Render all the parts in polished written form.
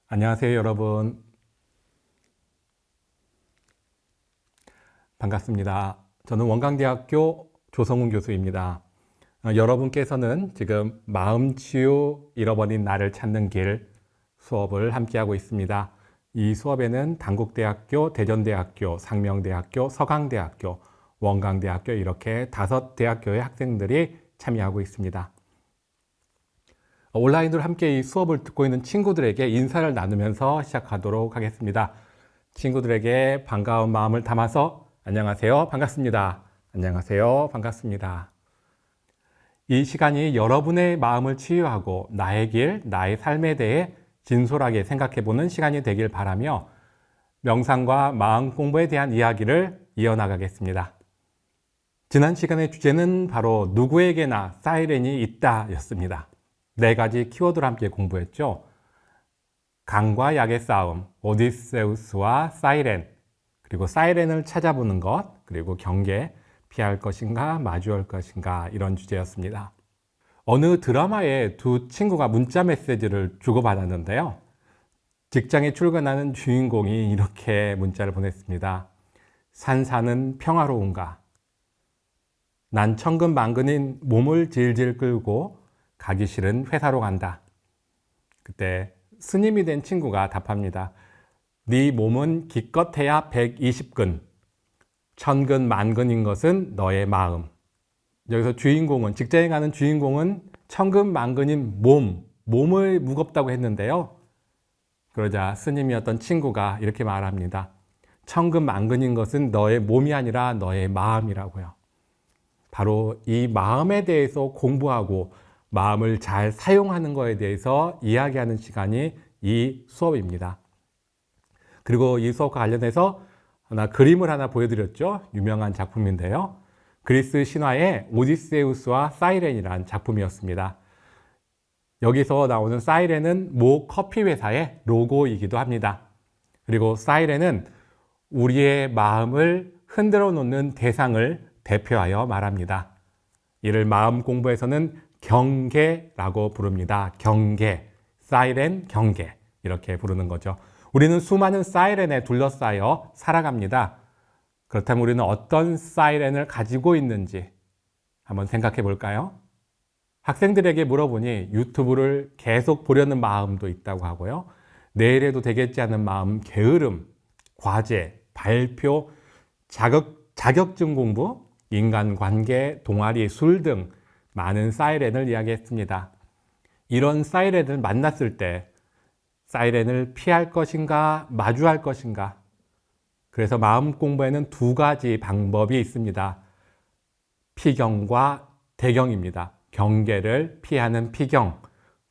안녕하세요, 여러분. 반갑습니다. 저는 원광대학교 조성훈 교수입니다. 여러분께서는 지금 마음치유 잃어버린 나를 찾는 길 수업을 함께하고 있습니다. 이 수업에는 단국대학교, 대전대학교, 상명대학교, 서강대학교, 원광대학교 이렇게 5대학교의 학생들이 참여하고 있습니다. 온라인으로 함께 이 수업을 듣고 있는 친구들에게 인사를 나누면서 시작하도록 하겠습니다. 친구들에게 반가운 마음을 담아서 안녕하세요, 반갑습니다. 안녕하세요, 반갑습니다. 이 시간이 여러분의 마음을 치유하고 나의 길, 나의 삶에 대해 진솔하게 생각해보는 시간이 되길 바라며 명상과 마음 공부에 대한 이야기를 이어나가겠습니다. 지난 시간의 주제는 바로 누구에게나 사이렌이 있다 였습니다. 4가지 키워드를 함께 공부했죠. 강과 약의 싸움, 오디세우스와 사이렌, 그리고 사이렌을 찾아보는 것, 그리고 경계, 피할 것인가 마주할 것인가 이런 주제였습니다. 어느 드라마에 두 친구가 문자 메시지를 주고받았는데요. 직장에 출근하는 주인공이 이렇게 문자를 보냈습니다. 산사는 평화로운가? 난 천근만근인 몸을 질질 끌고 가기 싫은 회사로 간다. 그때 스님이 된 친구가 답합니다. 네 몸은 기껏해야 120근, 천근 만근인 것은 너의 마음. 여기서 주인공은, 직장에 가는 주인공은 천근 만근인 몸을 무겁다고 했는데요. 그러자 스님이었던 친구가 이렇게 말합니다. 천근 만근인 것은 너의 몸이 아니라 너의 마음이라고요. 바로 이 마음에 대해서 공부하고 마음을 잘 사용하는 것에 대해서 이야기하는 시간이 이 수업입니다. 그리고 이 수업과 관련해서 그림을 하나 보여드렸죠. 유명한 작품인데요. 그리스 신화의 오디세우스와 사이렌이라는 작품이었습니다. 여기서 나오는 사이렌은 모 커피 회사의 로고이기도 합니다. 그리고 사이렌은 우리의 마음을 흔들어 놓는 대상을 대표하여 말합니다. 이를 마음 공부에서는 경계라고 부릅니다. 경계, 사이렌, 경계 이렇게 부르는 거죠. 우리는 수많은 사이렌에 둘러싸여 살아갑니다. 그렇다면 우리는 어떤 사이렌을 가지고 있는지 한번 생각해 볼까요? 학생들에게 물어보니 유튜브를 계속 보려는 마음도 있다고 하고요. 내일 해도 되겠지 않은 마음, 게으름, 과제, 발표, 자격증 공부, 인간관계, 동아리, 술 등 많은 사이렌을 이야기했습니다. 이런 사이렌을 만났을 때 사이렌을 피할 것인가 마주할 것인가. 그래서 마음 공부에는 2가지 방법이 있습니다. 피경과 대경입니다. 경계를 피하는 피경,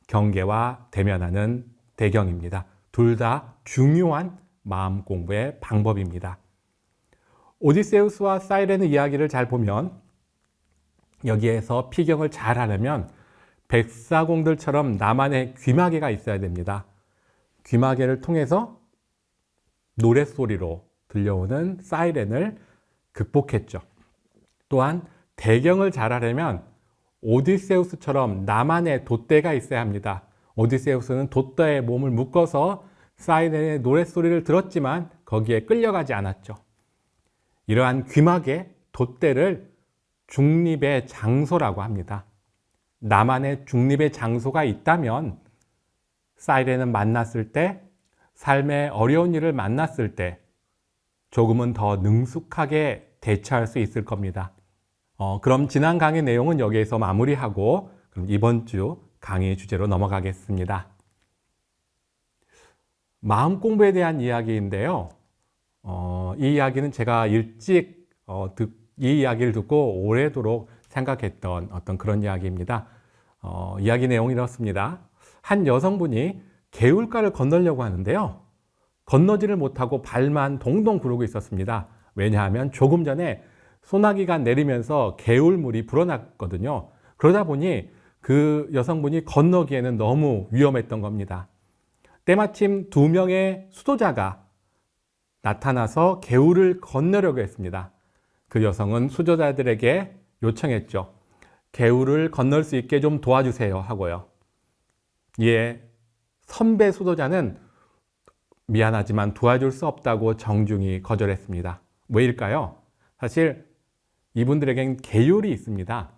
경계와 대면하는 대경입니다. 둘 다 중요한 마음 공부의 방법입니다. 오디세우스와 사이렌의 이야기를 잘 보면 여기에서 피경을 잘 하려면 백사공들처럼 나만의 귀마개가 있어야 됩니다. 귀마개를 통해서 노랫소리로 들려오는 사이렌을 극복했죠. 또한 대경을 잘 하려면 오디세우스처럼 나만의 돛대가 있어야 합니다. 오디세우스는 돛대에 몸을 묶어서 사이렌의 노랫소리를 들었지만 거기에 끌려가지 않았죠. 이러한 귀마개, 돛대를 중립의 장소라고 합니다. 나만의 중립의 장소가 있다면 사이렌을 만났을 때, 삶의 어려운 일을 만났을 때 조금은 더 능숙하게 대처할 수 있을 겁니다. 그럼 지난 강의 내용은 여기에서 마무리하고 그럼 이번 주 강의 주제로 넘어가겠습니다. 마음 공부에 대한 이야기인데요. 이 이야기는 제가 일찍 이 이야기를 듣고 오래도록 생각했던 어떤 그런 이야기입니다. 이야기 내용이 이렇습니다. 한 여성분이 개울가를 건너려고 하는데요. 건너지를 못하고 발만 동동 구르고 있었습니다. 왜냐하면 조금 전에 소나기가 내리면서 개울물이 불어났거든요. 그러다 보니 그 여성분이 건너기에는 너무 위험했던 겁니다. 때마침 2명의 수도자가 나타나서 개울을 건너려고 했습니다. 그 여성은 수도자들에게 요청했죠. 개울을 건널 수 있게 좀 도와주세요 하고요. 이에 선배 수도자는 미안하지만 도와줄 수 없다고 정중히 거절했습니다. 왜일까요? 사실 이분들에겐 계율이 있습니다.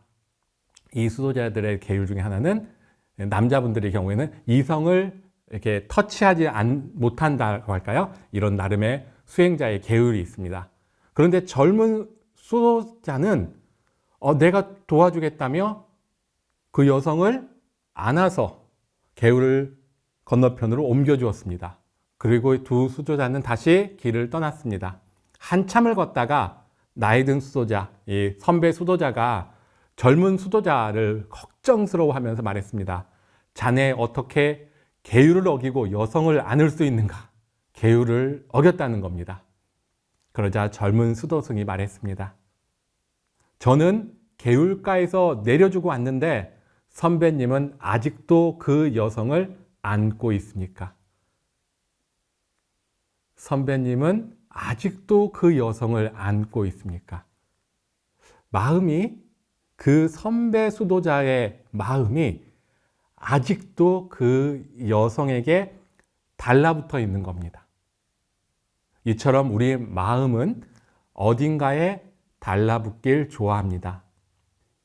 이 수도자들의 계율 중에 하나는 남자분들의 경우에는 이성을 이렇게 터치하지 못한다고 할까요? 이런 나름의 수행자의 계율이 있습니다. 그런데 젊은 수도자는 내가 도와주겠다며 그 여성을 안아서 개울을 건너편으로 옮겨주었습니다. 그리고 두 수도자는 다시 길을 떠났습니다. 한참을 걷다가 나이 든 수도자, 이 선배 수도자가 젊은 수도자를 걱정스러워하면서 말했습니다. 자네 어떻게 계율을 어기고 여성을 안을 수 있는가? 계율을 어겼다는 겁니다. 그러자 젊은 수도승이 말했습니다. 저는 개울가에서 내려주고 왔는데 선배님은 아직도 그 여성을 안고 있습니까? 선배님은 아직도 그 여성을 안고 있습니까? 그 선배 수도자의 마음이 아직도 그 여성에게 달라붙어 있는 겁니다. 이처럼 우리 마음은 어딘가에 달라붙길 좋아합니다.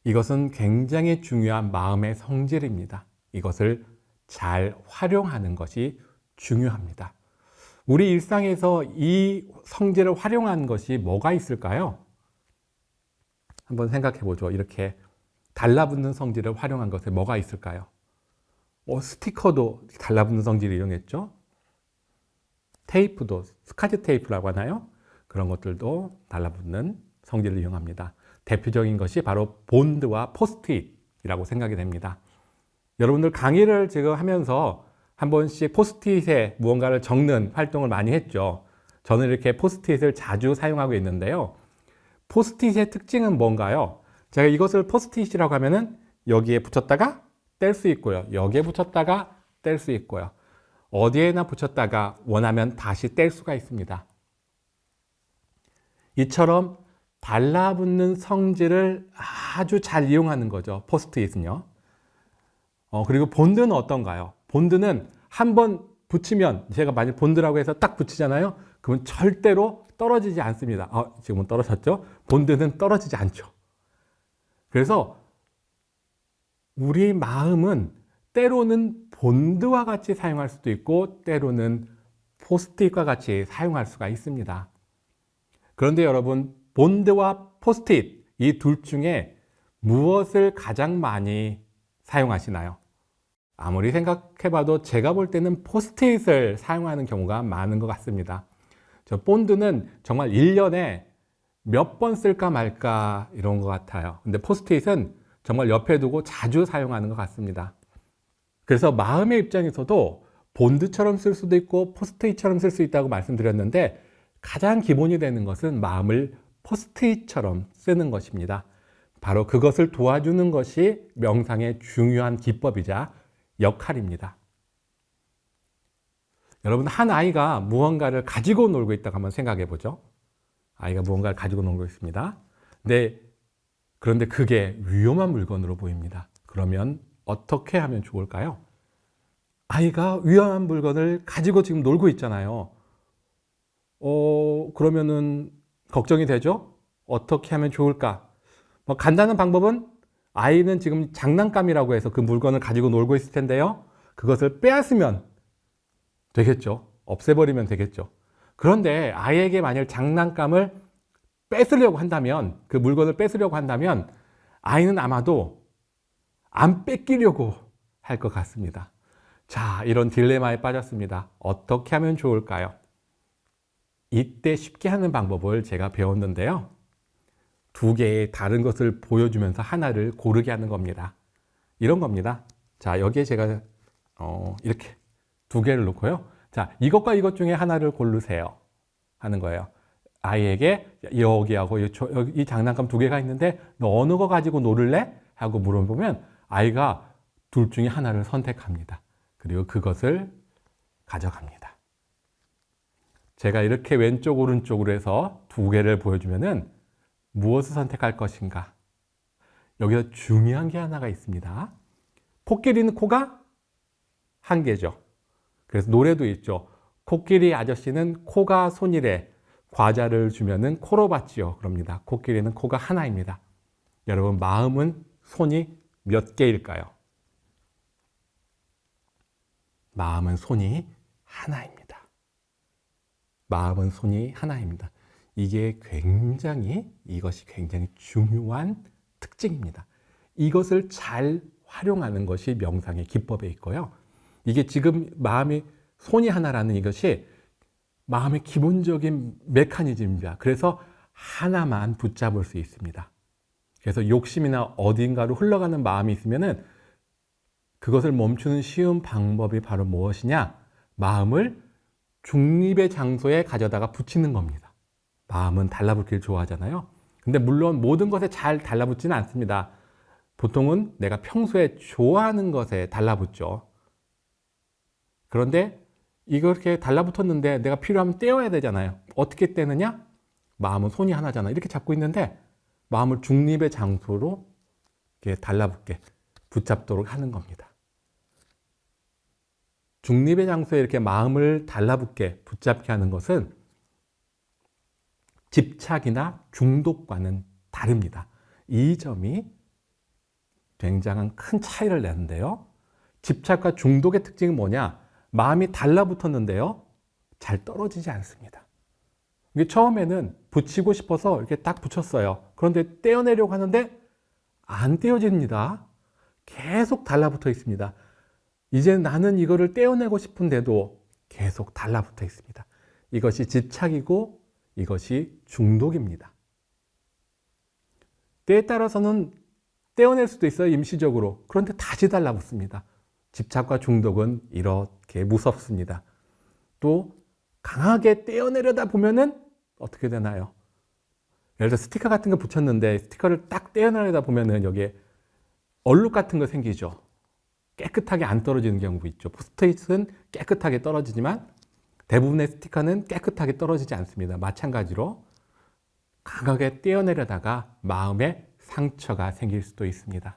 이것은 굉장히 중요한 마음의 성질입니다. 이것을 잘 활용하는 것이 중요합니다. 우리 일상에서 이 성질을 활용한 것이 뭐가 있을까요? 한번 생각해 보죠. 이렇게 달라붙는 성질을 활용한 것에 뭐가 있을까요? 스티커도 달라붙는 성질을 이용했죠. 테이프도 스카치 테이프라고 하나요? 그런 것들도 달라붙는 성질을 이용합니다. 대표적인 것이 바로 본드와 포스트잇이라고 생각이 됩니다. 여러분들 강의를 지금 하면서 한 번씩 포스트잇에 무언가를 적는 활동을 많이 했죠. 저는 이렇게 포스트잇을 자주 사용하고 있는데요. 포스트잇의 특징은 뭔가요? 제가 이것을 포스트잇이라고 하면은 여기에 붙였다가 뗄 수 있고요. 여기에 붙였다가 뗄 수 있고요. 어디에나 붙였다가 원하면 다시 뗄 수가 있습니다. 이처럼 달라붙는 성질을 아주 잘 이용하는 거죠. 포스트잇은요. 그리고 본드는 어떤가요? 본드는 한번 붙이면, 제가 만약 본드라고 해서 딱 붙이잖아요. 그러면 절대로 떨어지지 않습니다. 지금은 떨어졌죠? 본드는 떨어지지 않죠. 그래서 우리 마음은 때로는 본드와 같이 사용할 수도 있고 때로는 포스트잇과 같이 사용할 수가 있습니다. 그런데 여러분, 본드와 포스트잇 이 둘 중에 무엇을 가장 많이 사용하시나요? 아무리 생각해봐도 제가 볼 때는 포스트잇을 사용하는 경우가 많은 것 같습니다. 저 본드는 정말 1년에 몇 번 쓸까 말까 이런 것 같아요. 근데 포스트잇은 정말 옆에 두고 자주 사용하는 것 같습니다. 그래서 마음의 입장에서도 본드처럼 쓸 수도 있고 포스트잇처럼 쓸 수 있다고 말씀드렸는데 가장 기본이 되는 것은 마음을 포스트잇처럼 쓰는 것입니다. 바로 그것을 도와주는 것이 명상의 중요한 기법이자 역할입니다. 여러분, 한 아이가 무언가를 가지고 놀고 있다고 한번 생각해 보죠. 아이가 무언가를 가지고 놀고 있습니다. 그런데 그게 위험한 물건으로 보입니다. 그러면 어떻게 하면 좋을까요? 아이가 위험한 물건을 가지고 지금 놀고 있잖아요. 그러면은 걱정이 되죠? 어떻게 하면 좋을까? 간단한 방법은 아이는 지금 장난감이라고 해서 그 물건을 가지고 놀고 있을 텐데요. 그것을 빼앗으면 되겠죠. 없애버리면 되겠죠. 그런데 아이에게 만약 장난감을 뺏으려고 한다면, 그 물건을 뺏으려고 한다면 아이는 아마도 안 뺏기려고 할 것 같습니다. 자, 이런 딜레마에 빠졌습니다. 어떻게 하면 좋을까요? 이때 쉽게 하는 방법을 제가 배웠는데요. 2개의 다른 것을 보여주면서 하나를 고르게 하는 겁니다. 이런 겁니다. 자, 여기에 제가 이렇게 2개를 놓고요. 자, 이것과 이것 중에 하나를 고르세요 하는 거예요. 아이에게 여기하고 이 장난감 두 개가 있는데 너 어느 거 가지고 놀을래? 하고 물어보면 아이가 둘 중에 하나를 선택합니다. 그리고 그것을 가져갑니다. 제가 이렇게 왼쪽 오른쪽으로 해서 두 개를 보여주면은 무엇을 선택할 것인가? 여기서 중요한 게 하나가 있습니다. 코끼리는 코가 한 개죠. 그래서 노래도 있죠. 코끼리 아저씨는 코가 손이래. 과자를 주면은 코로 받지요. 그럽니다. 코끼리는 코가 하나입니다. 여러분, 마음은 손이 몇 개일까요? 마음은 손이 하나입니다. 마음은 손이 하나입니다. 이것이 굉장히 중요한 특징입니다. 이것을 잘 활용하는 것이 명상의 기법에 있고요. 이게 지금 마음이 손이 하나라는 이것이 마음의 기본적인 메커니즘입니다. 그래서 하나만 붙잡을 수 있습니다. 그래서 욕심이나 어딘가로 흘러가는 마음이 있으면은 그것을 멈추는 쉬운 방법이 바로 무엇이냐? 마음을 중립의 장소에 가져다가 붙이는 겁니다. 마음은 달라붙기를 좋아하잖아요. 근데 물론 모든 것에 잘 달라붙지는 않습니다. 보통은 내가 평소에 좋아하는 것에 달라붙죠. 그런데 이렇게 달라붙었는데 내가 필요하면 떼어야 되잖아요. 어떻게 떼느냐? 마음은 손이 하나잖아. 이렇게 잡고 있는데 마음을 중립의 장소로 이렇게 달라붙게 붙잡도록 하는 겁니다. 중립의 장소에 이렇게 마음을 달라붙게 붙잡게 하는 것은 집착이나 중독과는 다릅니다. 이 점이 굉장한 큰 차이를 내는데요. 집착과 중독의 특징은 뭐냐? 마음이 달라붙었는데요. 잘 떨어지지 않습니다. 이게 처음에는 붙이고 싶어서 이렇게 딱 붙였어요. 그런데 떼어내려고 하는데 안 떼어집니다. 계속 달라붙어 있습니다. 이제 나는 이거를 떼어내고 싶은데도 계속 달라붙어 있습니다. 이것이 집착이고 이것이 중독입니다. 때에 따라서는 떼어낼 수도 있어요, 임시적으로. 그런데 다시 달라붙습니다. 집착과 중독은 이렇게 무섭습니다. 또 강하게 떼어내려다 보면은 어떻게 되나요? 예를 들어 스티커 같은 거 붙였는데 스티커를 딱 떼어내려다 보면은 여기에 얼룩 같은 거 생기죠. 깨끗하게 안 떨어지는 경우도 있죠. 포스트잇은 깨끗하게 떨어지지만 대부분의 스티커는 깨끗하게 떨어지지 않습니다. 마찬가지로 강하게 떼어내려다가 마음에 상처가 생길 수도 있습니다.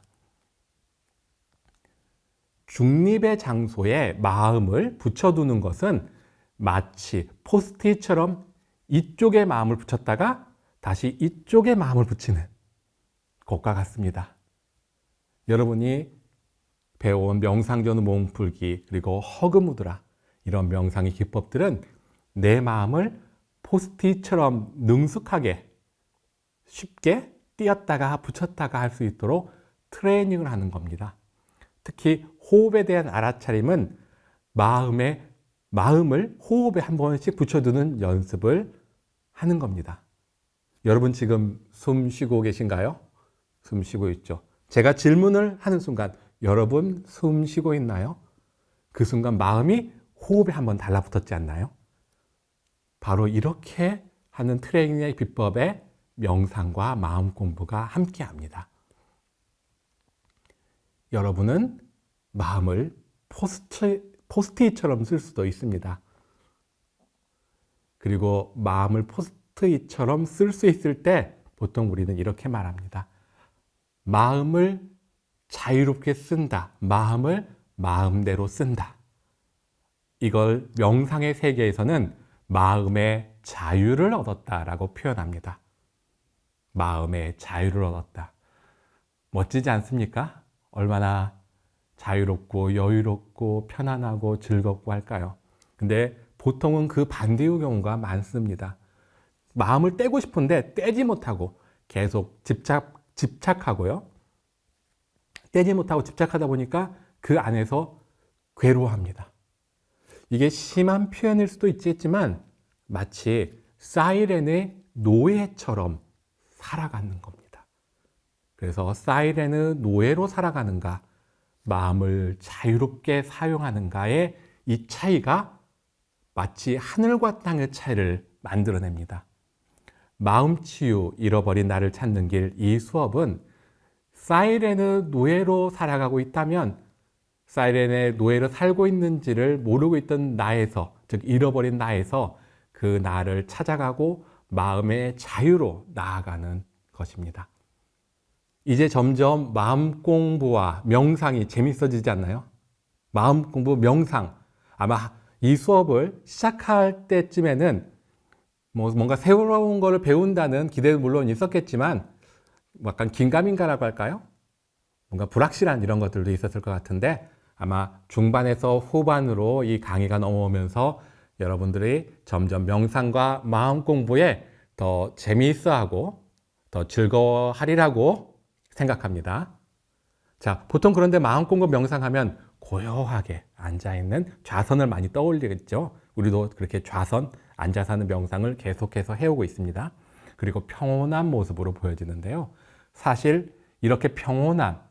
중립의 장소에 마음을 붙여두는 것은 마치 포스트잇처럼 이쪽에 마음을 붙였다가 다시 이쪽에 마음을 붙이는 것과 같습니다. 여러분이 배워온 명상전후 몸풀기 그리고 허그무드라 이런 명상의 기법들은 내 마음을 포스트잇처럼 능숙하게 쉽게 띄었다가 붙였다가 할 수 있도록 트레이닝을 하는 겁니다. 특히 호흡에 대한 알아차림은 마음을 호흡에 한 번씩 붙여두는 연습을 하는 겁니다. 여러분 지금 숨 쉬고 계신가요? 숨 쉬고 있죠. 제가 질문을 하는 순간 여러분 숨 쉬고 있나요? 그 순간 마음이 호흡에 한번 달라붙었지 않나요? 바로 이렇게 하는 트레이닝의 비법에 명상과 마음 공부가 함께합니다. 여러분은 마음을 포스트잇처럼 쓸 수도 있습니다. 그리고 마음을 포스트잇처럼 쓸 수 있을 때 보통 우리는 이렇게 말합니다. 마음을 자유롭게 쓴다. 마음을 마음대로 쓴다. 이걸 명상의 세계에서는 마음의 자유를 얻었다라고 표현합니다. 마음의 자유를 얻었다. 멋지지 않습니까? 얼마나 자유롭고 여유롭고 편안하고 즐겁고 할까요? 근데 보통은 그 반대의 경우가 많습니다. 마음을 떼고 싶은데 떼지 못하고 계속 집착하고요. 떼지 못하고 집착하다 보니까 그 안에서 괴로워합니다. 이게 심한 표현일 수도 있겠지만 마치 사이렌의 노예처럼 살아가는 겁니다. 그래서 사이렌의 노예로 살아가는가, 마음을 자유롭게 사용하는가의 이 차이가 마치 하늘과 땅의 차이를 만들어냅니다. 마음치유, 잃어버린 나를 찾는 길, 이 수업은 사이렌의 노예로 살아가고 있다면 사이렌의 노예로 살고 있는지를 모르고 있던 나에서, 즉 잃어버린 나에서 그 나를 찾아가고 마음의 자유로 나아가는 것입니다. 이제 점점 마음 공부와 명상이 재밌어지지 않나요? 마음 공부, 명상. 아마 이 수업을 시작할 때쯤에는 뭔가 새로운 거를 배운다는 기대도 물론 있었겠지만 약간 긴가민가라고 할까요? 뭔가 불확실한 이런 것들도 있었을 것 같은데 아마 중반에서 후반으로 이 강의가 넘어오면서 여러분들이 점점 명상과 마음 공부에 더 재미있어하고 더 즐거워하리라고 생각합니다. 자, 보통 그런데 마음 공부 명상하면 고요하게 앉아있는 좌선을 많이 떠올리겠죠. 우리도 그렇게 좌선, 앉아서 하는 명상을 계속해서 해오고 있습니다. 그리고 평온한 모습으로 보여지는데요. 사실 이렇게 평온한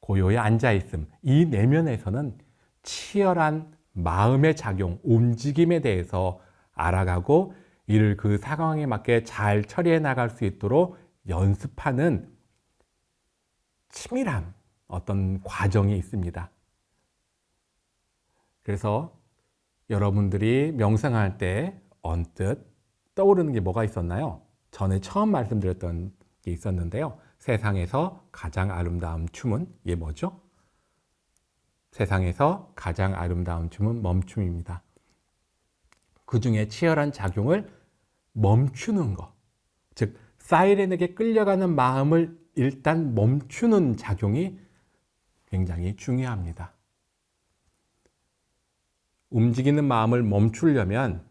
고요에 앉아있음, 이 내면에서는 치열한 마음의 작용, 움직임에 대해서 알아가고 이를 그 상황에 맞게 잘 처리해 나갈 수 있도록 연습하는 치밀한 어떤 과정이 있습니다. 그래서 여러분들이 명상할 때 언뜻 떠오르는 게 뭐가 있었나요? 전에 처음 말씀드렸던 게 있었는데요. 세상에서 가장 아름다운 춤은 이게 뭐죠? 세상에서 가장 아름다운 춤은 멈춤입니다. 그 중에 치열한 작용을 멈추는 것, 즉 사이렌에게 끌려가는 마음을 일단 멈추는 작용이 굉장히 중요합니다. 움직이는 마음을 멈추려면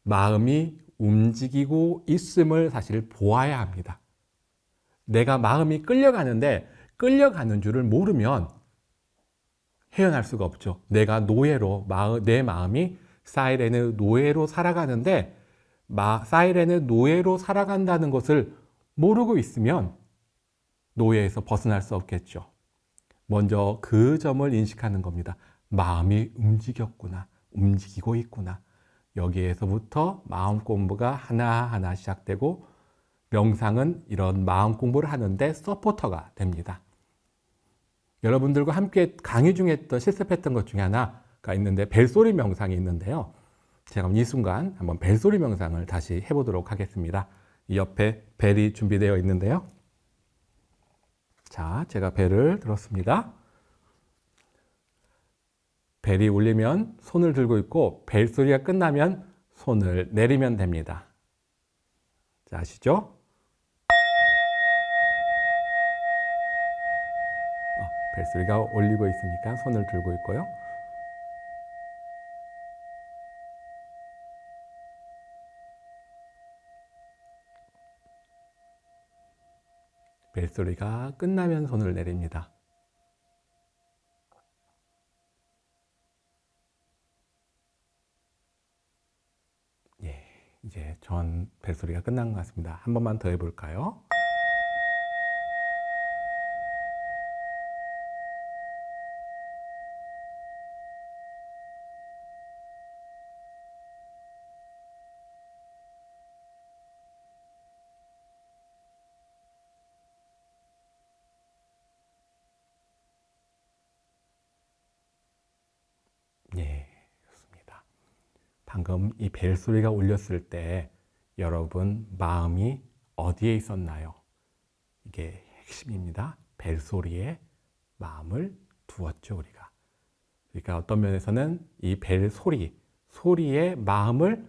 마음이 움직이고 있음을 사실 보아야 합니다. 내가 마음이 끌려가는데 끌려가는 줄을 모르면 헤어날 수가 없죠. 내가 노예로, 내 마음이 사이렌의 노예로 살아가는데 사이렌의 노예로 살아간다는 것을 모르고 있으면 노예에서 벗어날 수 없겠죠. 먼저 그 점을 인식하는 겁니다. 마음이 움직였구나, 움직이고 있구나. 여기에서부터 마음 공부가 하나하나 시작되고 명상은 이런 마음 공부를 하는데 서포터가 됩니다. 여러분들과 함께 강의 중에 또 실습했던 것 중에 하나가 있는데 벨소리 명상이 있는데요. 제가 이 순간 한번 벨소리 명상을 다시 해보도록 하겠습니다. 이 옆에 벨이 준비되어 있는데요. 자, 제가 벨을 들었습니다. 벨이 울리면 손을 들고 있고 벨 소리가 끝나면 손을 내리면 됩니다. 자, 아시죠? 벨 소리가 울리고 있으니까 손을 들고 있고요. 벨 소리가 끝나면 손을 내립니다. 이제 전 벨소리가 끝난 것 같습니다. 한 번만 더 해볼까요? 예, 좋습니다. 방금 이 벨소리가 울렸을 때 여러분 마음이 어디에 있었나요? 이게 핵심입니다. 벨소리에 마음을 두었죠, 우리가. 그러니까 어떤 면에서는 이 소리에 마음을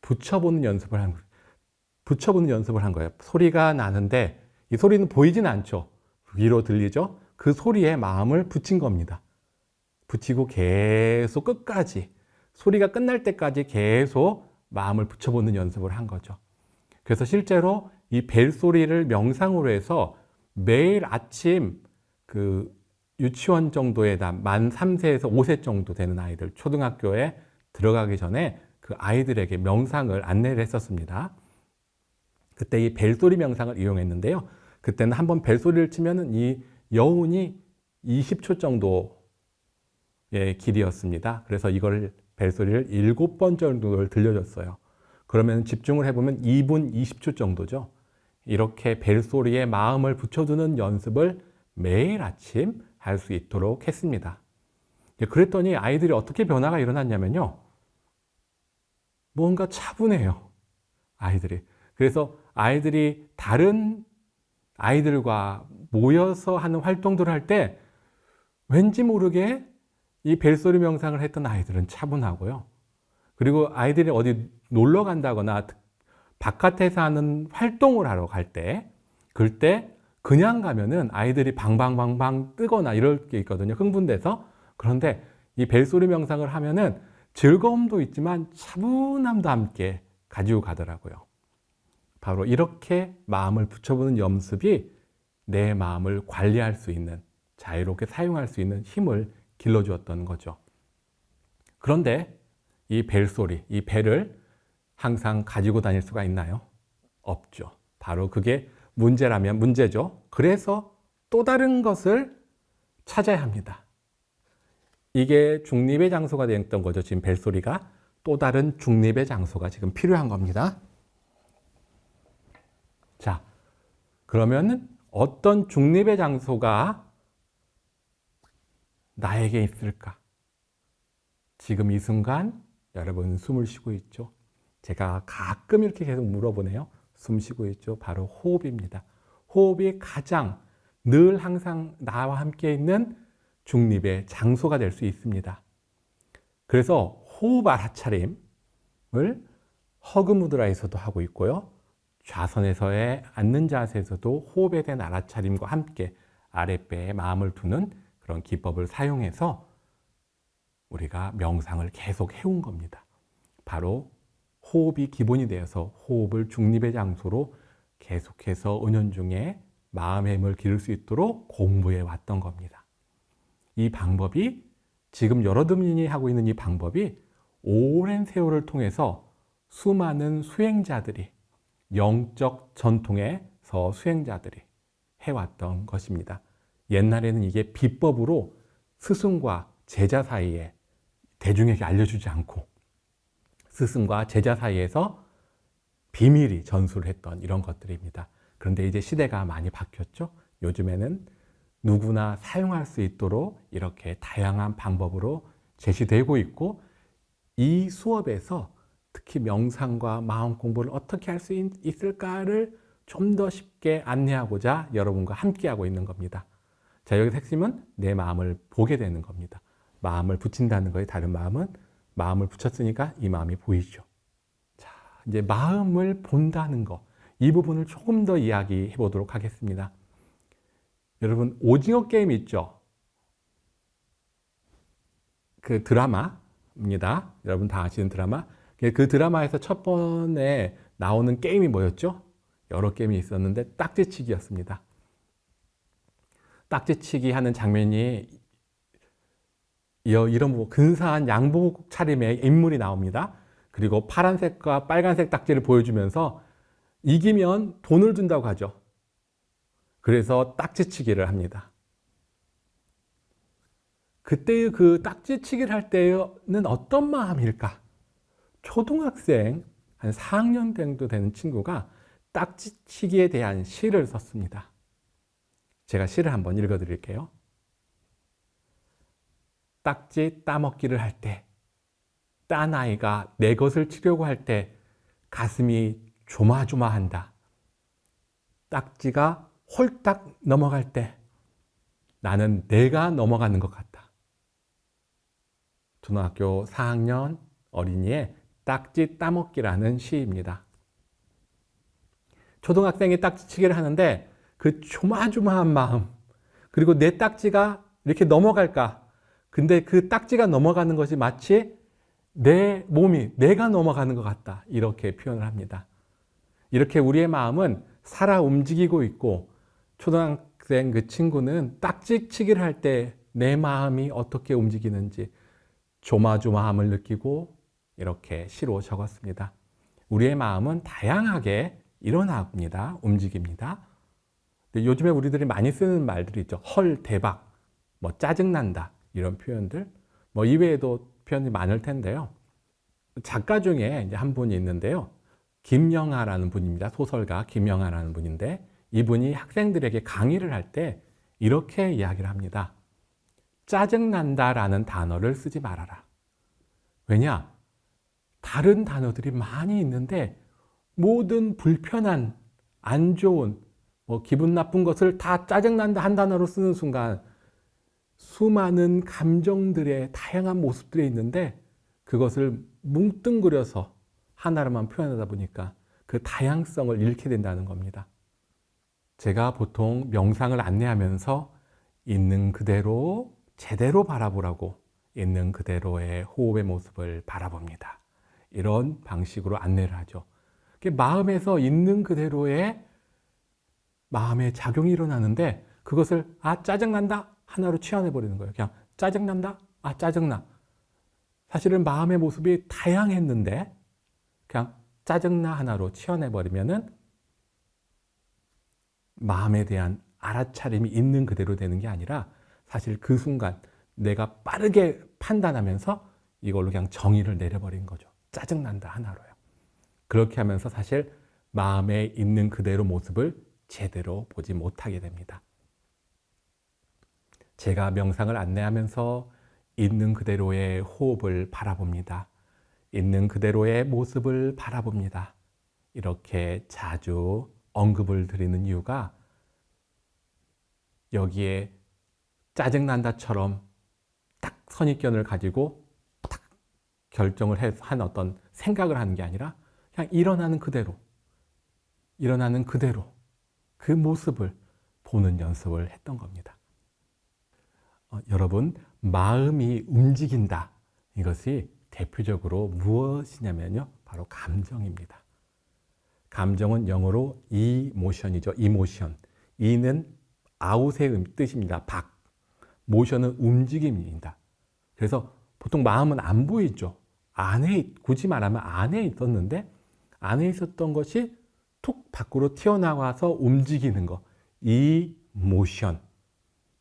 붙여보는 연습을 한 거예요. 소리가 나는데 이 소리는 보이진 않죠. 위로 들리죠? 그 소리에 마음을 붙인 겁니다. 붙이고 계속 끝까지 소리가 끝날 때까지 계속 마음을 붙여보는 연습을 한 거죠. 그래서 실제로 이 벨소리를 명상으로 해서 매일 아침 그 유치원 정도에 만 3세에서 5세 정도 되는 아이들, 초등학교에 들어가기 전에 그 아이들에게 명상을 안내를 했었습니다. 그때 이 벨소리 명상을 이용했는데요. 그때는 한번 벨소리를 치면은 이 여운이 20초 정도의 길이었습니다. 그래서 이걸 벨소리를 7번 정도를 들려줬어요. 그러면 집중을 해보면 2분 20초 정도죠. 이렇게 벨소리에 마음을 붙여두는 연습을 매일 아침 할 수 있도록 했습니다. 그랬더니 아이들이 어떻게 변화가 일어났냐면요. 뭔가 차분해요. 아이들이. 그래서 아이들이 다른 아이들과 모여서 하는 활동들을 할 때 왠지 모르게 이 벨소리 명상을 했던 아이들은 차분하고요. 그리고 아이들이 어디 놀러 간다거나 바깥에서 하는 활동을 하러 갈 때, 그럴 때 그냥 가면은 아이들이 방방방방 뜨거나 이럴 게 있거든요. 흥분돼서. 그런데 이 벨소리 명상을 하면은 즐거움도 있지만 차분함도 함께 가지고 가더라고요. 바로 이렇게 마음을 붙여보는 연습이 내 마음을 관리할 수 있는, 자유롭게 사용할 수 있는 힘을 길러주었던 거죠. 그런데 이 벨소리, 이 벨을 항상 가지고 다닐 수가 있나요? 없죠. 바로 그게 문제라면 문제죠. 그래서 또 다른 것을 찾아야 합니다. 이게 중립의 장소가 됐던 거죠. 지금 벨소리가 또 다른 중립의 장소가 지금 필요한 겁니다. 자, 그러면 어떤 중립의 장소가 나에게 있을까? 지금 이 순간 여러분 숨을 쉬고 있죠. 제가 가끔 이렇게 계속 물어보네요. 숨 쉬고 있죠. 바로 호흡입니다. 호흡이 가장 늘 항상 나와 함께 있는 중립의 장소가 될 수 있습니다. 그래서 호흡 알아차림을 허그무드라에서도 하고 있고요. 좌선에서의 앉는 자세에서도 호흡에 대한 알아차림과 함께 아랫배에 마음을 두는 그런 기법을 사용해서 우리가 명상을 계속 해온 겁니다. 바로 호흡이 기본이 되어서 호흡을 중립의 장소로 계속해서 은연중에 마음의 힘을 기를 수 있도록 공부해 왔던 겁니다. 이 방법이 지금 여러분이 하고 있는 이 방법이 오랜 세월을 통해서 수많은 수행자들이 영적 전통에서 수행자들이 해왔던 것입니다. 옛날에는 이게 비법으로 스승과 제자 사이에 대중에게 알려주지 않고 스승과 제자 사이에서 비밀이 전수를 했던 이런 것들입니다. 그런데 이제 시대가 많이 바뀌었죠. 요즘에는 누구나 사용할 수 있도록 이렇게 다양한 방법으로 제시되고 있고 이 수업에서 특히 명상과 마음 공부를 어떻게 할 수 있을까를 좀 더 쉽게 안내하고자 여러분과 함께하고 있는 겁니다. 자, 여기서 핵심은 내 마음을 보게 되는 겁니다. 마음을 붙인다는 거에 다른 마음은 마음을 붙였으니까 이 마음이 보이죠. 자, 이제 마음을 본다는 거, 이 부분을 조금 더 이야기해 보도록 하겠습니다. 여러분, 오징어 게임 있죠? 그 드라마입니다. 여러분 다 아시는 드라마. 그 드라마에서 첫 번에 나오는 게임이 뭐였죠? 여러 게임이 있었는데 딱지치기였습니다. 딱지치기 하는 장면이 이런 근사한 양복 차림의 인물이 나옵니다. 그리고 파란색과 빨간색 딱지를 보여주면서 이기면 돈을 준다고 하죠. 그래서 딱지치기를 합니다. 그때의 그 딱지치기를 할 때는 어떤 마음일까? 초등학생 한 4학년 정도 되는 친구가 딱지치기에 대한 시를 썼습니다. 제가 시를 한번 읽어드릴게요. 딱지 따먹기를 할 때, 딴 아이가 내 것을 치려고 할 때 가슴이 조마조마한다. 딱지가 홀딱 넘어갈 때 나는 내가 넘어가는 것 같다. 초등학교 4학년 어린이의 딱지 따먹기라는 시입니다. 초등학생이 딱지치기를 하는데 그 조마조마한 마음, 그리고 내 딱지가 이렇게 넘어갈까? 근데 그 딱지가 넘어가는 것이 마치 내 몸이 내가 넘어가는 것 같다. 이렇게 표현을 합니다. 이렇게 우리의 마음은 살아 움직이고 있고 초등학생 그 친구는 딱지치기를 할 때 내 마음이 어떻게 움직이는지 조마조마함을 느끼고 이렇게 시로 적었습니다. 우리의 마음은 다양하게 일어납니다. 움직입니다. 근데 요즘에 우리들이 많이 쓰는 말들이 있죠. 헐, 대박, 뭐 짜증난다 이런 표현들. 뭐 이외에도 표현이 많을 텐데요. 작가 중에 이제 한 분이 있는데요. 김영하라는 분입니다. 소설가 김영하라는 분인데 이분이 학생들에게 강의를 할 때 이렇게 이야기를 합니다. 짜증난다라는 단어를 쓰지 말아라. 왜냐? 다른 단어들이 많이 있는데 모든 불편한, 안 좋은, 기분 나쁜 것을 다 짜증난다 한 단어로 쓰는 순간 수많은 감정들의 다양한 모습들이 있는데 그것을 뭉뚱그려서 하나로만 표현하다 보니까 그 다양성을 잃게 된다는 겁니다. 제가 보통 명상을 안내하면서 있는 그대로 제대로 바라보라고 있는 그대로의 호흡의 모습을 바라봅니다. 이런 방식으로 안내를 하죠. 마음에서 있는 그대로의 마음의 작용이 일어나는데 그것을 짜증난다 하나로 치환해버리는 거예요. 그냥 짜증난다? 짜증나. 사실은 마음의 모습이 다양했는데 그냥 짜증나 하나로 치환해버리면은 마음에 대한 알아차림이 있는 그대로 되는 게 아니라 사실 그 순간 내가 빠르게 판단하면서 이걸로 그냥 정의를 내려버린 거죠. 짜증난다 하나로요. 그렇게 하면서 사실 마음에 있는 그대로 모습을 제대로 보지 못하게 됩니다. 제가 명상을 안내하면서 있는 그대로의 호흡을 바라봅니다. 있는 그대로의 모습을 바라봅니다. 이렇게 자주 언급을 드리는 이유가 여기에 짜증난다처럼 딱 선입견을 가지고 딱 결정을 한 어떤 생각을 하는 게 아니라 그냥 일어나는 그대로 그 모습을 보는 연습을 했던 겁니다. 여러분, 마음이 움직인다. 이것이 대표적으로 무엇이냐면요. 바로 감정입니다. 감정은 영어로 이모션이죠. 이모션. 이는 아웃의 뜻입니다. 밖. 모션은 움직임입니다. 그래서 보통 마음은 안 보이죠. 굳이 말하면 안에 있었는데 안에 있었던 것이 툭 밖으로 튀어나와서 움직이는 거. 이 모션.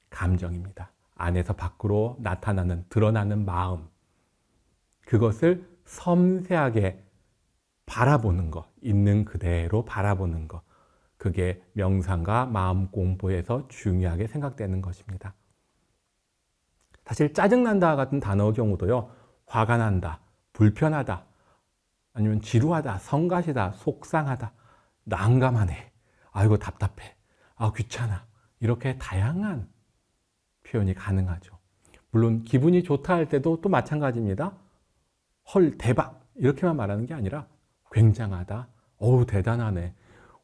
감정입니다. 안에서 밖으로 나타나는, 드러나는 마음. 그것을 섬세하게 바라보는 거. 있는 그대로 바라보는 거. 그게 명상과 마음 공부에서 중요하게 생각되는 것입니다. 사실 짜증난다 같은 단어의 경우도요. 화가 난다, 불편하다, 아니면 지루하다, 성가시다, 속상하다, 난감하네, 아이고 답답해, 귀찮아, 이렇게 다양한 표현이 가능하죠. 물론 기분이 좋다 할 때도 또 마찬가지입니다. 헐, 대박, 이렇게만 말하는 게 아니라 굉장하다, 어우 대단하네,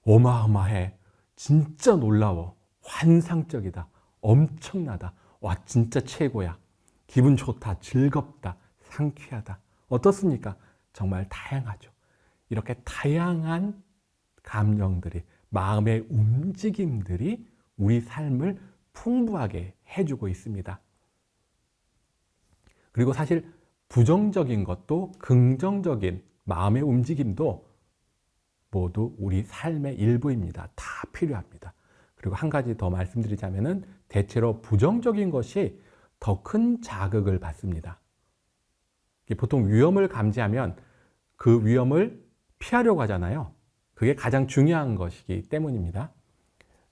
어마어마해, 진짜 놀라워, 환상적이다, 엄청나다, 와 진짜 최고야, 기분 좋다, 즐겁다, 상쾌하다. 어떻습니까? 정말 다양하죠. 이렇게 다양한 감정들이, 마음의 움직임들이 우리 삶을 풍부하게 해주고 있습니다. 그리고 사실 부정적인 것도 긍정적인 마음의 움직임도 모두 우리 삶의 일부입니다. 다 필요합니다. 그리고 한 가지 더 말씀드리자면은 대체로 부정적인 것이 더 큰 자극을 받습니다. 보통 위험을 감지하면 그 위험을 피하려고 하잖아요. 그게 가장 중요한 것이기 때문입니다.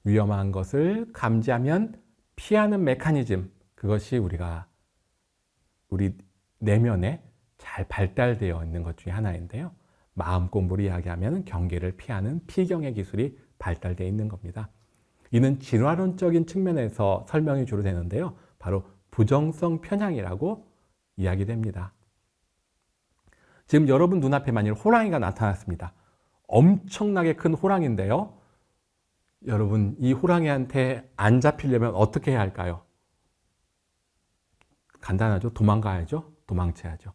위험한 것을 감지하면 피하는 메커니즘, 그것이 우리 내면에 잘 발달되어 있는 것 중에 하나인데요. 마음 공부를 이야기하면 경계를 피하는 피경의 기술이 발달되어 있는 겁니다. 이는 진화론적인 측면에서 설명이 주로 되는데요. 바로 부정성 편향이라고 이야기됩니다. 지금 여러분 눈앞에 만일 호랑이가 나타났습니다. 엄청나게 큰 호랑이인데요. 여러분, 이 호랑이한테 안 잡히려면 어떻게 해야 할까요? 간단하죠. 도망가야죠. 도망쳐야죠.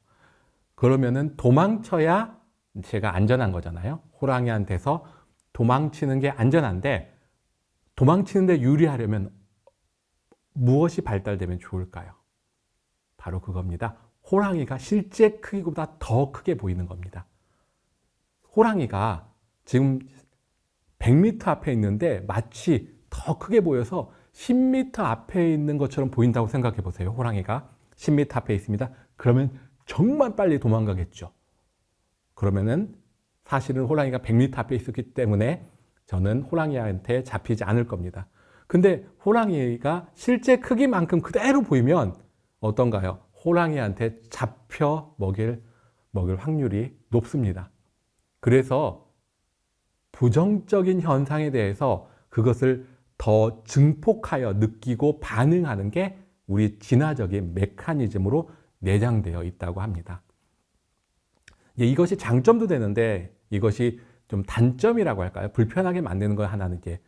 그러면은 도망쳐야 제가 안전한 거잖아요. 호랑이한테서 도망치는 게 안전한데 도망치는데 유리하려면 무엇이 발달되면 좋을까요? 바로 그겁니다. 호랑이가 실제 크기보다 더 크게 보이는 겁니다. 호랑이가 지금 100m 앞에 있는데 마치 더 크게 보여서 10m 앞에 있는 것처럼 보인다고 생각해 보세요. 호랑이가 10m 앞에 있습니다. 그러면 정말 빨리 도망가겠죠. 그러면은 사실은 호랑이가 100m 앞에 있었기 때문에 저는 호랑이한테 잡히지 않을 겁니다. 근데 호랑이가 실제 크기만큼 그대로 보이면 어떤가요? 호랑이한테 잡혀 먹일 확률이 높습니다. 그래서 부정적인 현상에 대해서 그것을 더 증폭하여 느끼고 반응하는 게 우리 진화적인 메커니즘으로 내장되어 있다고 합니다. 이것이 장점도 되는데 이것이 좀 단점이라고 할까요? 불편하게 만드는 거 하나는 이제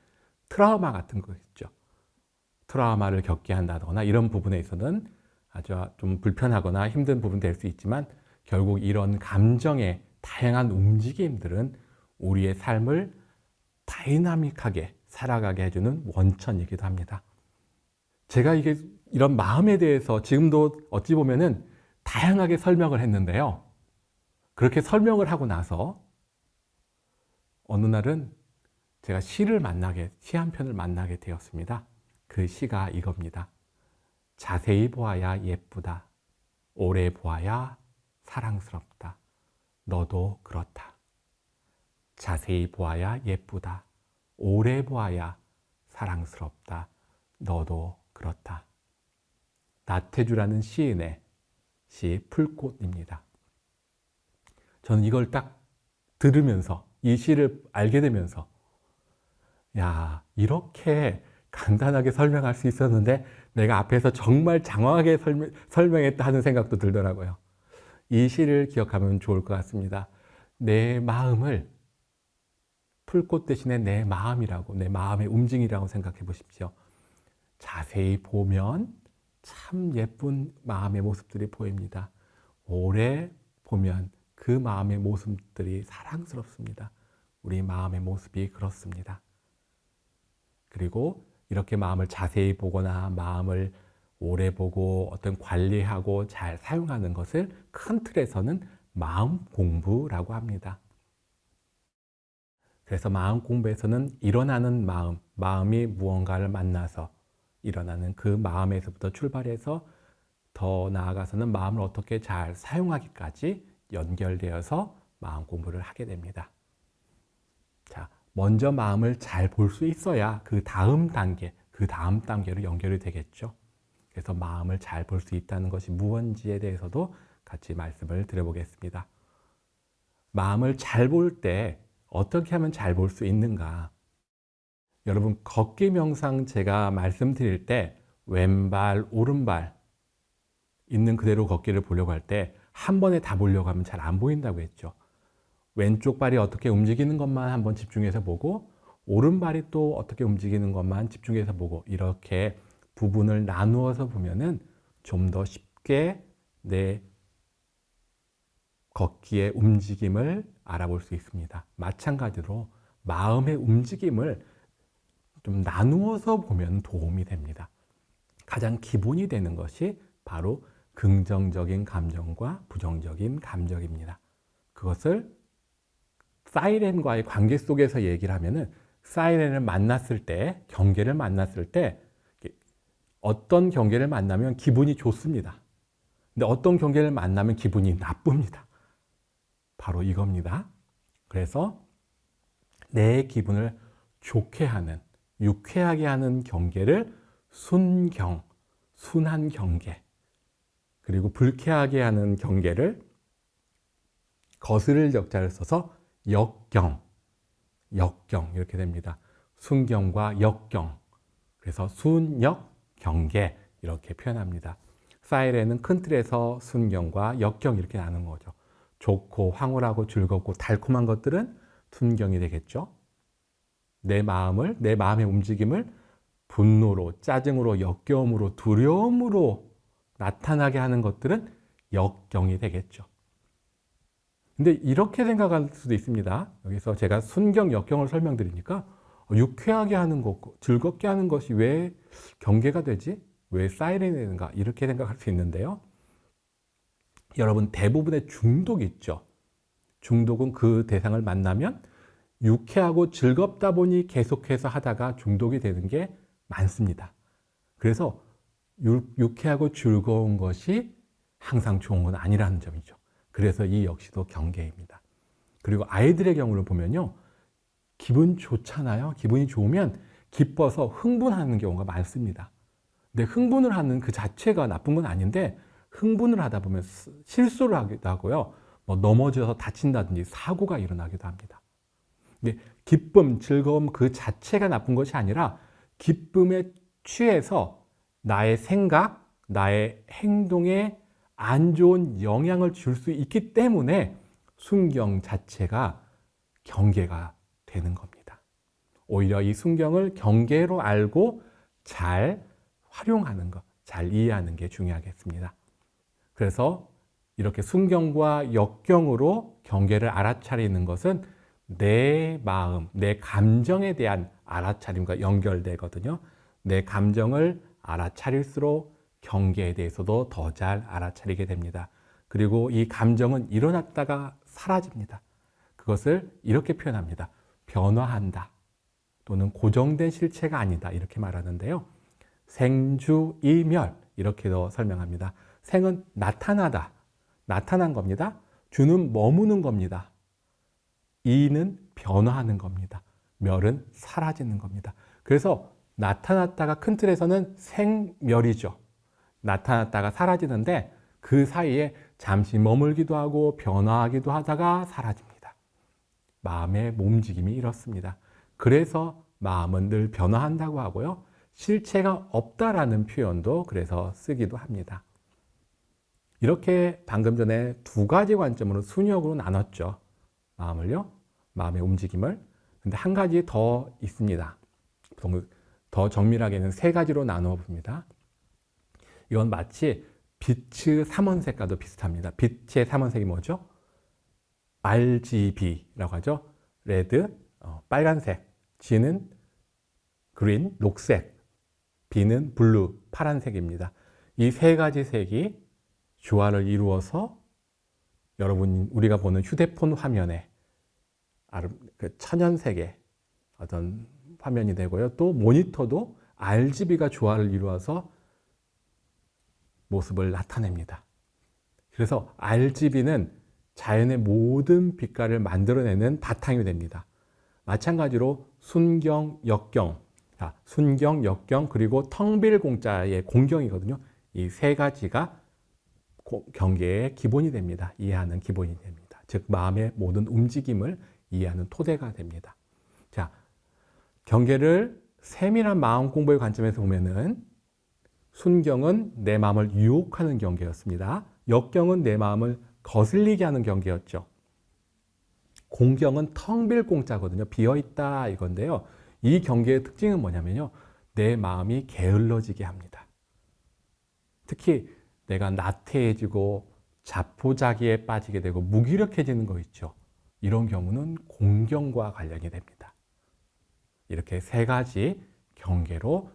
트라우마 같은 거 있죠. 트라우마를 겪게 한다거나 이런 부분에 있어서는 아주 좀 불편하거나 힘든 부분 될 수 있지만 결국 이런 감정의 다양한 움직임들은 우리의 삶을 다이나믹하게 살아가게 해주는 원천이기도 합니다. 제가 이런 마음에 대해서 지금도 어찌 보면은 다양하게 설명을 했는데요. 그렇게 설명을 하고 나서 어느 날은 제가 시 한 편을 만나게 되었습니다. 그 시가 이겁니다. 자세히 보아야 예쁘다. 오래 보아야 사랑스럽다. 너도 그렇다. 자세히 보아야 예쁘다. 오래 보아야 사랑스럽다. 너도 그렇다. 나태주라는 시인의 시 풀꽃입니다. 저는 이걸 딱 들으면서 이 시를 알게 되면서 야, 이렇게 간단하게 설명할 수 있었는데 내가 앞에서 정말 장황하게 설명했다 하는 생각도 들더라고요. 이 시를 기억하면 좋을 것 같습니다. 내 마음을 풀꽃 대신에 내 마음이라고, 내 마음의 움직임이라고 생각해 보십시오. 자세히 보면 참 예쁜 마음의 모습들이 보입니다. 오래 보면 그 마음의 모습들이 사랑스럽습니다. 우리 마음의 모습이 그렇습니다. 그리고 이렇게 마음을 자세히 보거나 마음을 오래 보고 어떤 관리하고 잘 사용하는 것을 큰 틀에서는 마음 공부라고 합니다. 그래서 마음 공부에서는 일어나는 마음이 무언가를 만나서 일어나는 그 마음에서부터 출발해서 더 나아가서는 마음을 어떻게 잘 사용하기까지 연결되어서 마음 공부를 하게 됩니다. 자, 먼저 마음을 잘 볼 수 있어야 그 다음 단계로 연결이 되겠죠. 그래서 마음을 잘 볼 수 있다는 것이 무엇인지에 대해서도 같이 말씀을 드려보겠습니다. 마음을 잘 볼 때 어떻게 하면 잘 볼 수 있는가? 여러분, 걷기 명상 제가 말씀드릴 때 왼발, 오른발 있는 그대로 걷기를 보려고 할 때 한 번에 다 보려고 하면 잘 안 보인다고 했죠. 왼쪽 발이 어떻게 움직이는 것만 한번 집중해서 보고 오른발이 또 어떻게 움직이는 것만 집중해서 보고 이렇게 부분을 나누어서 보면은 좀 더 쉽게 내 걷기의 움직임을 알아볼 수 있습니다. 마찬가지로 마음의 움직임을 좀 나누어서 보면 도움이 됩니다. 가장 기본이 되는 것이 바로 긍정적인 감정과 부정적인 감정입니다. 그것을 사이렌과의 관계 속에서 얘기를 하면은 사이렌을 만났을 때, 경계를 만났을 때 어떤 경계를 만나면 기분이 좋습니다. 근데 어떤 경계를 만나면 기분이 나쁩니다. 바로 이겁니다. 그래서 내 기분을 좋게 하는, 유쾌하게 하는 경계를 순경, 순한 경계, 그리고 불쾌하게 하는 경계를 거스를 역자를 써서 역경 이렇게 됩니다. 순경과 역경, 그래서 순역, 경계 이렇게 표현합니다. 사이렌은 큰 틀에서 순경과 역경 이렇게 나누는 거죠. 좋고 황홀하고 즐겁고 달콤한 것들은 순경이 되겠죠. 내 마음의 움직임을 분노로, 짜증으로, 역겨움으로, 두려움으로 나타나게 하는 것들은 역경이 되겠죠. 근데 이렇게 생각할 수도 있습니다. 여기서 제가 순경, 역경을 설명드리니까 유쾌하게 하는 것, 즐겁게 하는 것이 왜 경계가 되지? 왜 사이렌이 되는가? 이렇게 생각할 수 있는데요. 여러분, 대부분의 중독이 있죠. 중독은 그 대상을 만나면 유쾌하고 즐겁다 보니 계속해서 하다가 중독이 되는 게 많습니다. 그래서 유쾌하고 즐거운 것이 항상 좋은 건 아니라는 점이죠. 그래서 이 역시도 경계입니다. 그리고 아이들의 경우를 보면요. 기분 좋잖아요. 기분이 좋으면 기뻐서 흥분하는 경우가 많습니다. 근데 흥분을 하는 그 자체가 나쁜 건 아닌데 흥분을 하다 보면 실수를 하기도 하고요. 뭐 넘어져서 다친다든지 사고가 일어나기도 합니다. 근데 기쁨, 즐거움 그 자체가 나쁜 것이 아니라 기쁨에 취해서 나의 생각, 나의 행동에 안 좋은 영향을 줄 수 있기 때문에 순경 자체가 경계가 되는 겁니다. 오히려 이 순경을 경계로 알고 잘 활용하는 것, 잘 이해하는 게 중요하겠습니다. 그래서 이렇게 순경과 역경으로 경계를 알아차리는 것은 내 마음, 내 감정에 대한 알아차림과 연결되거든요. 내 감정을 알아차릴수록 경계에 대해서도 더 잘 알아차리게 됩니다. 그리고 이 감정은 일어났다가 사라집니다. 그것을 이렇게 표현합니다. 변화한다. 또는 고정된 실체가 아니다. 이렇게 말하는데요. 생주이멸 이렇게도 설명합니다. 생은 나타나다. 나타난 겁니다. 주는 머무는 겁니다. 이는 변화하는 겁니다. 멸은 사라지는 겁니다. 그래서 나타났다가 큰 틀에서는 생멸이죠. 나타났다가 사라지는데 그 사이에 잠시 머물기도 하고 변화하기도 하다가 사라집니다. 마음의 움직임이 이렇습니다. 그래서 마음은 늘 변화한다고 하고요. 실체가 없다라는 표현도 그래서 쓰기도 합니다. 이렇게 방금 전에 두 가지 관점으로 순역으로 나눴죠. 마음을요. 마음의 움직임을. 근데 한 가지 더 있습니다. 더 정밀하게는 세 가지로 나누어 봅니다. 이건 마치 빛의 삼원색과도 비슷합니다. 빛의 삼원색이 뭐죠? RGB라고 하죠. 레드, 빨간색, G는 그린, 녹색, B는 블루, 파란색입니다. 이 세 가지 색이 조화를 이루어서 여러분 우리가 보는 휴대폰 화면에 천연색의 어떤 화면이 되고요. 또 모니터도 RGB가 조화를 이루어서 모습을 나타냅니다. 그래서 RGB는 자연의 모든 빛깔을 만들어내는 바탕이 됩니다. 마찬가지로 순경, 역경, 순경, 역경 그리고 텅빌 공자의 공경이거든요. 이 세 가지가 경계의 기본이 됩니다. 이해하는 기본이 됩니다. 즉 마음의 모든 움직임을 이해하는 토대가 됩니다. 자, 경계를 세밀한 마음 공부의 관점에서 보면은 순경은 내 마음을 유혹하는 경계였습니다. 역경은 내 마음을 거슬리게 하는 경계였죠. 공경은 텅 빌 공짜거든요. 비어있다 이건데요. 이 경계의 특징은 뭐냐면요. 내 마음이 게을러지게 합니다. 특히 내가 나태해지고 자포자기에 빠지게 되고 무기력해지는 거 있죠. 이런 경우는 공경과 관련이 됩니다. 이렇게 세 가지 경계로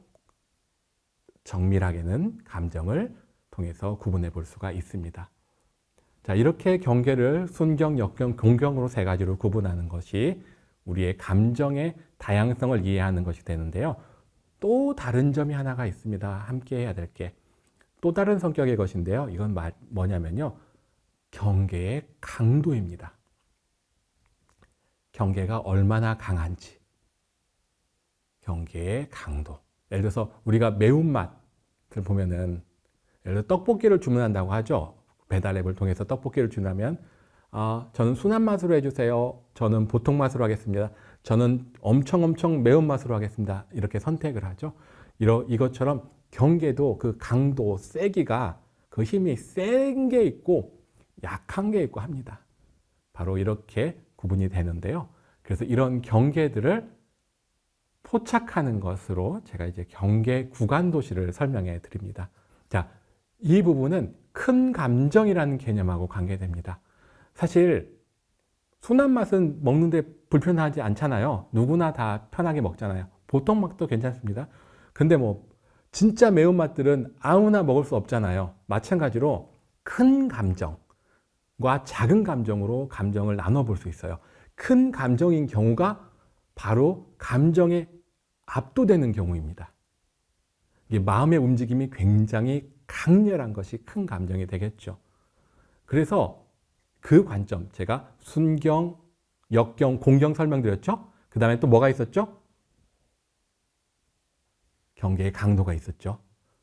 정밀하게는 감정을 통해서 구분해 볼 수가 있습니다. 자, 이렇게 경계를 순경, 역경, 공경으로 세 가지로 구분하는 것이 우리의 감정의 다양성을 이해하는 것이 되는데요. 또 다른 점이 하나가 있습니다. 함께 해야 될 게. 또 다른 성격의 것인데요. 이건 뭐냐면요. 경계의 강도입니다. 경계가 얼마나 강한지. 경계의 강도. 예를 들어서 우리가 매운맛을 보면은 예를 들어 떡볶이를 주문한다고 하죠. 배달 앱을 통해서 떡볶이를 주문하면 저는 순한 맛으로 해주세요. 저는 보통 맛으로 하겠습니다. 저는 엄청 매운맛으로 하겠습니다. 이렇게 선택을 하죠. 이것처럼 경계도 그 강도, 세기가 그 힘이 센 게 있고 약한 게 있고 합니다. 바로 이렇게 구분이 되는데요. 그래서 이런 경계들을 포착하는 것으로 제가 이제 경계 구간 도시를 설명해 드립니다. 자, 이 부분은 큰 감정이라는 개념하고 관계됩니다. 사실 순한 맛은 먹는데 불편하지 않잖아요. 누구나 다 편하게 먹잖아요. 보통 맛도 괜찮습니다. 근데 진짜 매운맛들은 아무나 먹을 수 없잖아요. 마찬가지로 큰 감정과 작은 감정으로 감정을 나눠볼 수 있어요. 큰 감정인 경우가 바로 감정에 압도되는 경우입니다. 이게 마음의 움직임이 굉장히 강렬한 것이 큰 감정이 되겠죠. 그래서 그 관점, 제가 순경, 역경, 공경 설명드렸죠? 그 다음에 또 뭐가 있었죠? 경계의 강도가 있었죠.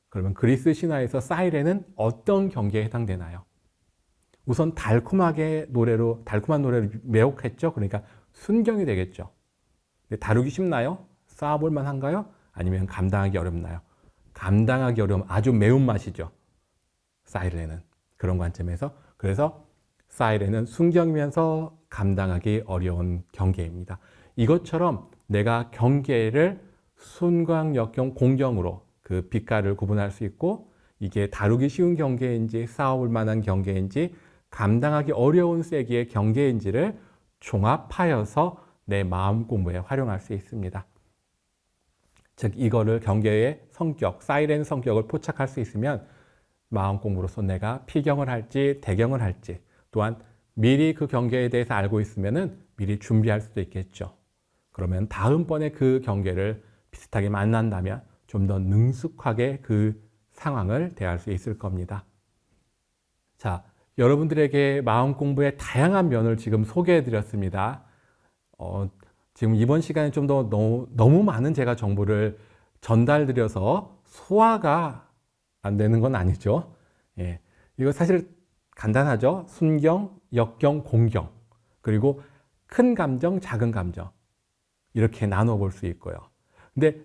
그러면 그리스 신화에서 사이렌은 어떤 경계에 해당되나요? 우선 달콤한 노래로 매혹했죠. 그러니까 순경이 되겠죠. 다루기 쉽나요? 쌓아볼 만한가요? 아니면 감당하기 어렵나요? 감당하기 어려운 아주 매운맛이죠. 사이렌은. 그런 관점에서. 그래서 사이렌은 순경이면서 감당하기 어려운 경계입니다. 이것처럼 내가 경계를 순강, 역경, 공경으로 그 빛깔을 구분할 수 있고 이게 다루기 쉬운 경계인지 쌓아올 만한 경계인지 감당하기 어려운 세기의 경계인지를 종합하여서 내 마음 공부에 활용할 수 있습니다. 즉 이거를 경계의 성격, 사이렌 성격을 포착할 수 있으면 마음 공부로서 내가 피경을 할지 대경을 할지 또한 미리 그 경계에 대해서 알고 있으면 미리 준비할 수도 있겠죠. 그러면 다음번에 그 경계를 비슷하게 만난다면 좀 더 능숙하게 그 상황을 대할 수 있을 겁니다. 자, 여러분들에게 마음 공부의 다양한 면을 지금 소개해 드렸습니다. 지금 이번 시간에 좀 더 너무 많은 제가 정보를 전달드려서 소화가 안 되는 건 아니죠. 예, 이거 사실 간단하죠. 순경, 역경, 공경. 그리고 큰 감정, 작은 감정. 이렇게 나눠 볼 수 있고요. 근데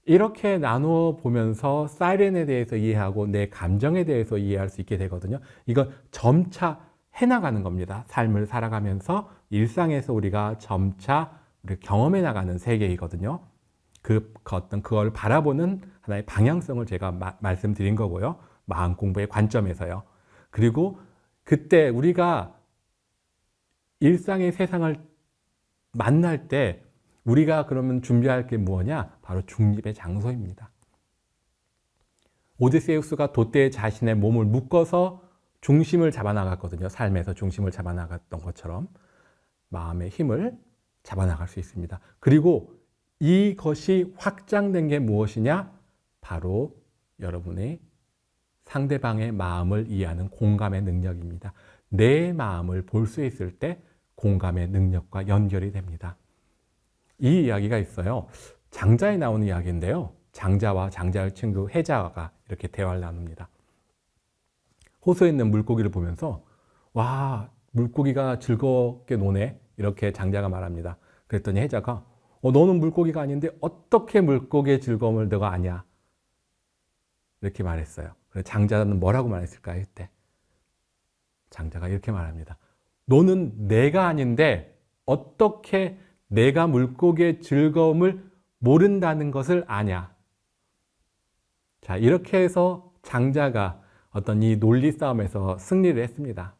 이렇게 나누어 보면서 사이렌에 대해서 이해하고 내 감정에 대해서 이해할 수 있게 되거든요. 이건 점차 해나가는 겁니다. 삶을 살아가면서 일상에서 우리가 점차 우리 경험해 나가는 세계이거든요. 그걸 바라보는 하나의 방향성을 제가 말씀드린 거고요. 마음 공부의 관점에서요. 그리고 그때 우리가 일상의 세상을 만날 때 우리가 그러면 준비할 게 뭐냐? 바로 중립의 장소입니다. 오드세우스가 돛대에 자신의 몸을 묶어서 중심을 잡아나갔거든요. 삶에서 중심을 잡아나갔던 것처럼 마음의 힘을 잡아나갈 수 있습니다. 그리고 이것이 확장된 게 무엇이냐? 바로 여러분의 상대방의 마음을 이해하는 공감의 능력입니다. 내 마음을 볼 수 있을 때 공감의 능력과 연결이 됩니다. 이 이야기가 있어요. 장자에 나오는 이야기인데요. 장자와 장자의 친구 해자가 이렇게 대화를 나눕니다. 호수에 있는 물고기를 보면서 와, 물고기가 즐겁게 노네. 이렇게 장자가 말합니다. 그랬더니 해자가 너는 물고기가 아닌데 어떻게 물고기의 즐거움을 너가 아냐? 이렇게 말했어요. 그래서 장자는 뭐라고 말했을까요? 이때 장자가 이렇게 말합니다. 너는 내가 아닌데 어떻게 내가 물고기의 즐거움을 모른다는 것을 아냐? 자, 이렇게 해서 장자가 어떤 이 논리 싸움에서 승리를 했습니다.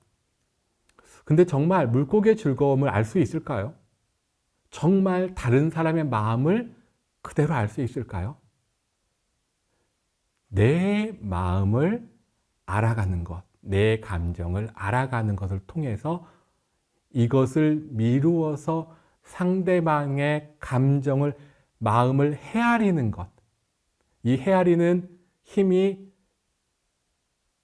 근데 정말 물고기의 즐거움을 알 수 있을까요? 정말 다른 사람의 마음을 그대로 알 수 있을까요? 내 마음을 알아가는 것, 내 감정을 알아가는 것을 통해서 이것을 미루어서 상대방의 감정을, 마음을 헤아리는 것. 이 헤아리는 힘이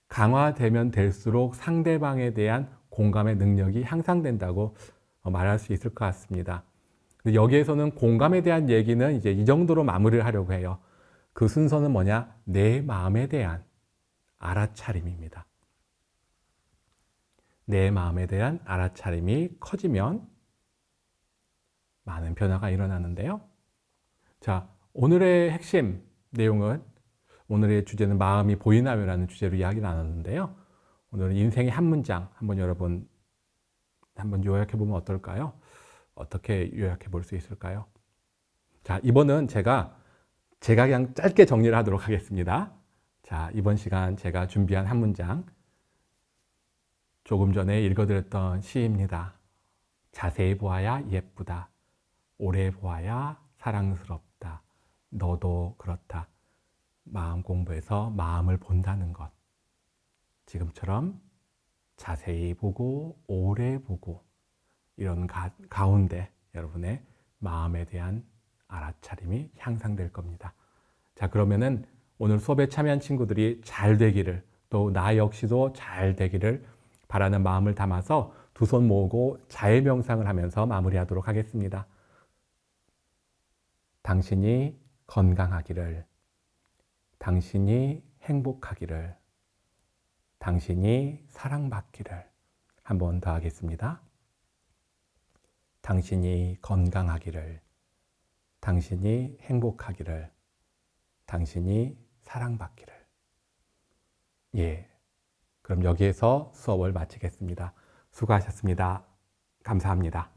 강화되면 될수록 상대방에 대한 공감의 능력이 향상된다고 말할 수 있을 것 같습니다. 여기에서는 공감에 대한 얘기는 이제 이 정도로 마무리를 하려고 해요. 그 순서는 뭐냐? 내 마음에 대한 알아차림입니다. 내 마음에 대한 알아차림이 커지면 많은 변화가 일어나는데요. 자, 오늘의 핵심 내용은 오늘의 주제는 마음이 보이나요라는 주제로 이야기 나눴는데요. 오늘은 인생의 한 문장 한번 여러분 한번 요약해 보면 어떨까요? 어떻게 요약해 볼 수 있을까요? 자, 이번은 제가 그냥 짧게 정리를 하도록 하겠습니다. 자, 이번 시간 제가 준비한 한 문장 조금 전에 읽어드렸던 시입니다. 자세히 보아야 예쁘다. 오래 보아야 사랑스럽다. 너도 그렇다. 마음 공부에서 마음을 본다는 것. 지금처럼 자세히 보고 오래 보고 이런 가운데 여러분의 마음에 대한 알아차림이 향상될 겁니다. 자, 그러면은 오늘 수업에 참여한 친구들이 잘 되기를, 또 나 역시도 잘 되기를 바라는 마음을 담아서 두 손 모으고 자해 명상을 하면서 마무리하도록 하겠습니다. 당신이 건강하기를, 당신이 행복하기를, 당신이 사랑받기를. 한 번 더 하겠습니다. 당신이 건강하기를, 당신이 행복하기를, 당신이 사랑받기를. 예, 그럼 여기에서 수업을 마치겠습니다. 수고하셨습니다. 감사합니다.